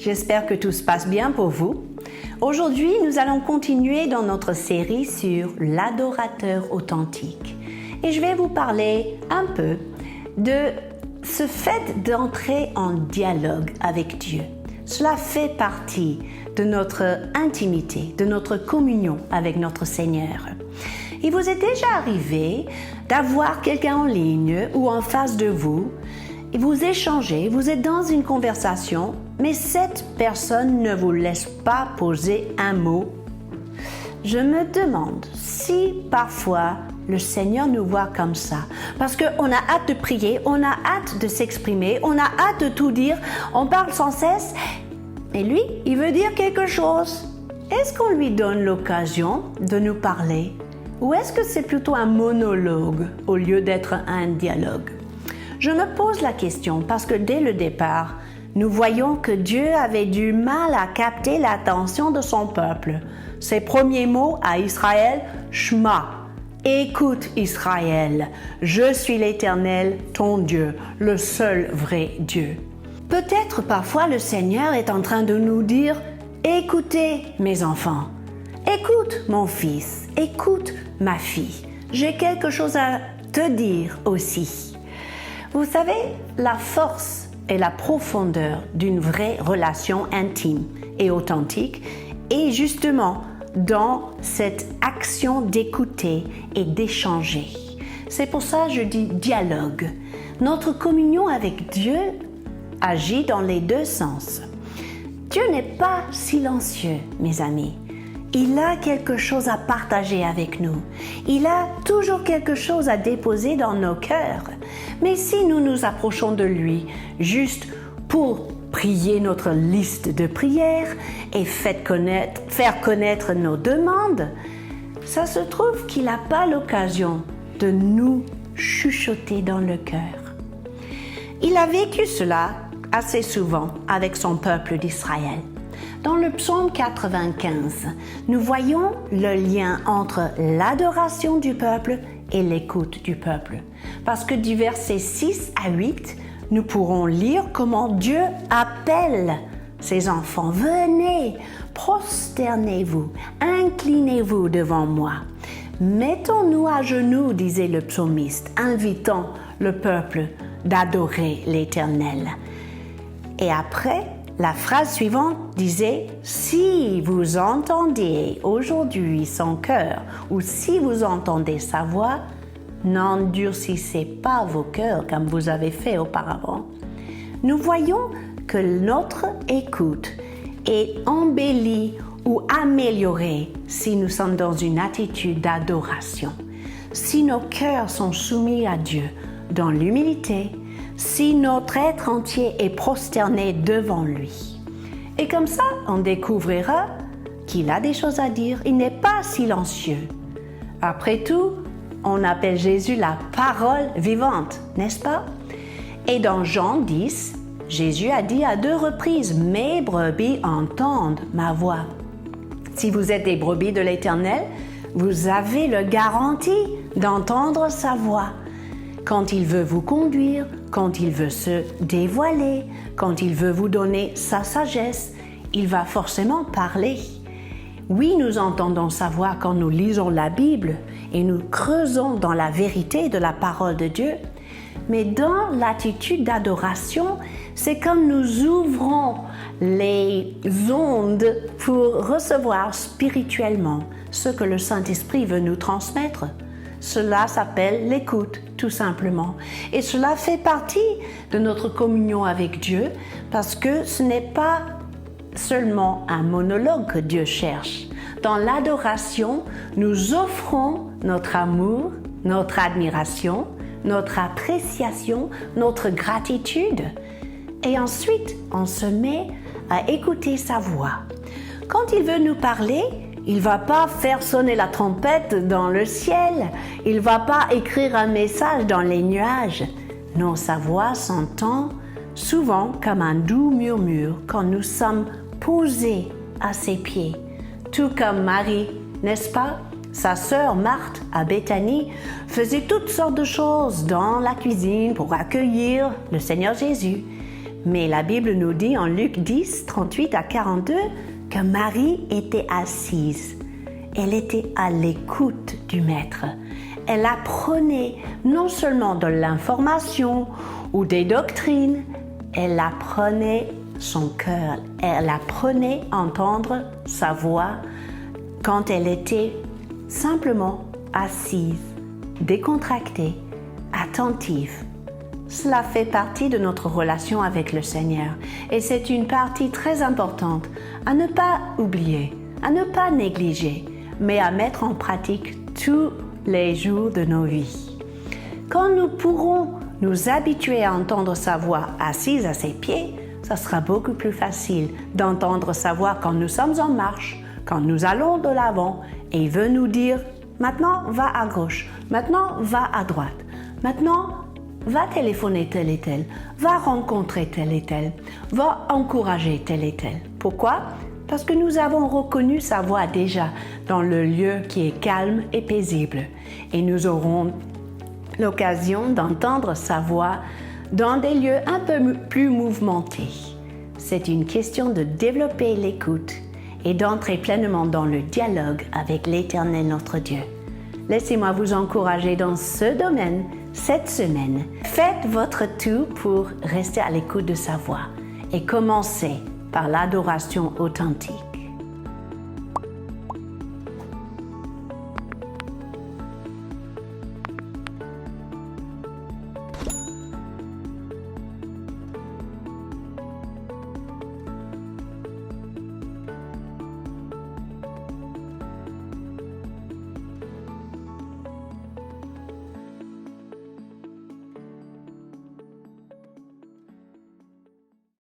j'espère que tout se passe bien pour vous. Aujourd'hui, nous allons continuer dans notre série sur l'adorateur authentique. Et je vais vous parler un peu de ce fait d'entrer en dialogue avec Dieu. Cela fait partie de notre intimité, de notre communion avec notre Seigneur. Il vous est déjà arrivé d'avoir quelqu'un en ligne ou en face de vous, et vous échangez, vous êtes dans une conversation, mais cette personne ne vous laisse pas poser un mot. Je me demande si parfois le Seigneur nous voit comme ça, parce qu'on a hâte de prier, on a hâte de s'exprimer, on a hâte de tout dire, on parle sans cesse, et lui, il veut dire quelque chose. Est-ce qu'on lui donne l'occasion de nous parler? Ou est-ce que c'est plutôt un monologue au lieu d'être un dialogue? Je me pose la question parce que dès le départ, nous voyons que Dieu avait du mal à capter l'attention de son peuple. Ses premiers mots à Israël, Shema. Écoute Israël, je suis l'Éternel, ton Dieu, le seul vrai Dieu. Peut-être parfois le Seigneur est en train de nous dire, écoutez mes enfants, écoute mon fils, écoute ma fille, j'ai quelque chose à te dire aussi. Vous savez, la force et la profondeur d'une vraie relation intime et authentique est justement dans cette action d'écouter et d'échanger. C'est pour ça que je dis dialogue. Notre communion avec Dieu agit dans les deux sens. Dieu n'est pas silencieux, mes amis. Il a quelque chose à partager avec nous. Il a toujours quelque chose à déposer dans nos cœurs. Mais si nous nous approchons de lui juste pour prier notre liste de prières et faire connaître nos demandes, ça se trouve qu'il n'a pas l'occasion de nous chuchoter dans le cœur. Il a vécu cela assez souvent avec son peuple d'Israël. Dans le psaume 95, nous voyons le lien entre l'adoration du peuple et l'écoute du peuple. Parce que du verset 6 à 8, nous pourrons lire comment Dieu appelle ses enfants. Venez, prosternez-vous, inclinez-vous devant moi. Mettons-nous à genoux, disait le psaumiste, invitant le peuple d'adorer l'Éternel. Et après, la phrase suivante disait « Si vous entendez aujourd'hui son cœur ou si vous entendez sa voix, n'endurcissez pas vos cœurs comme vous avez fait auparavant. » Nous voyons que notre écoute est embellie ou améliorée si nous sommes dans une attitude d'adoration, si nos cœurs sont soumis à Dieu dans l'humilité, si notre être entier est prosterné devant lui. Et comme ça, on découvrira qu'il a des choses à dire. Il n'est pas silencieux. Après tout, on appelle Jésus la parole vivante, n'est-ce pas? Et dans Jean 10, Jésus a dit à 2 reprises, « Mes brebis entendent ma voix. » Si vous êtes des brebis de l'Éternel, vous avez le garantie d'entendre sa voix. Quand il veut vous conduire, quand il veut se dévoiler, quand il veut vous donner sa sagesse, il va forcément parler. Oui, nous entendons sa voix quand nous lisons la Bible et nous creusons dans la vérité de la parole de Dieu, mais dans l'attitude d'adoration, c'est comme nous ouvrons les ondes pour recevoir spirituellement ce que le Saint-Esprit veut nous transmettre. Cela s'appelle l'écoute, tout simplement. Et cela fait partie de notre communion avec Dieu parce que ce n'est pas seulement un monologue que Dieu cherche. Dans l'adoration, nous offrons notre amour, notre admiration, notre appréciation, notre gratitude. Et ensuite, on se met à écouter sa voix. Quand il veut nous parler, il ne va pas faire sonner la trompette dans le ciel. Il ne va pas écrire un message dans les nuages. Non, sa voix s'entend souvent comme un doux murmure quand nous sommes posés à ses pieds. Tout comme Marie, n'est-ce pas? Sa sœur Marthe à Béthanie faisait toutes sortes de choses dans la cuisine pour accueillir le Seigneur Jésus. Mais la Bible nous dit en Luc 10, 38 à 42 que Marie était assise. Elle était à l'écoute du Maître. Elle apprenait non seulement de l'information ou des doctrines, elle apprenait son cœur. Elle apprenait à entendre sa voix quand elle était simplement assise, décontractée, attentive. Cela fait partie de notre relation avec le Seigneur et c'est une partie très importante à ne pas oublier, à ne pas négliger, mais à mettre en pratique tous les jours de nos vies. Quand nous pourrons nous habituer à entendre sa voix assise à ses pieds, ça sera beaucoup plus facile d'entendre sa voix quand nous sommes en marche, quand nous allons de l'avant et il veut nous dire « Maintenant, va à gauche. Maintenant, va à droite. Maintenant, va téléphoner tel et tel. Va rencontrer tel et tel. Va encourager tel et tel. » Pourquoi? Parce que nous avons reconnu sa voix déjà dans le lieu qui est calme et paisible. Et nous aurons l'occasion d'entendre sa voix dans des lieux un peu plus mouvementés. C'est une question de développer l'écoute et d'entrer pleinement dans le dialogue avec l'Éternel notre Dieu. Laissez-moi vous encourager dans ce domaine cette semaine. Faites votre tout pour rester à l'écoute de sa voix et commencez par l'adoration authentique.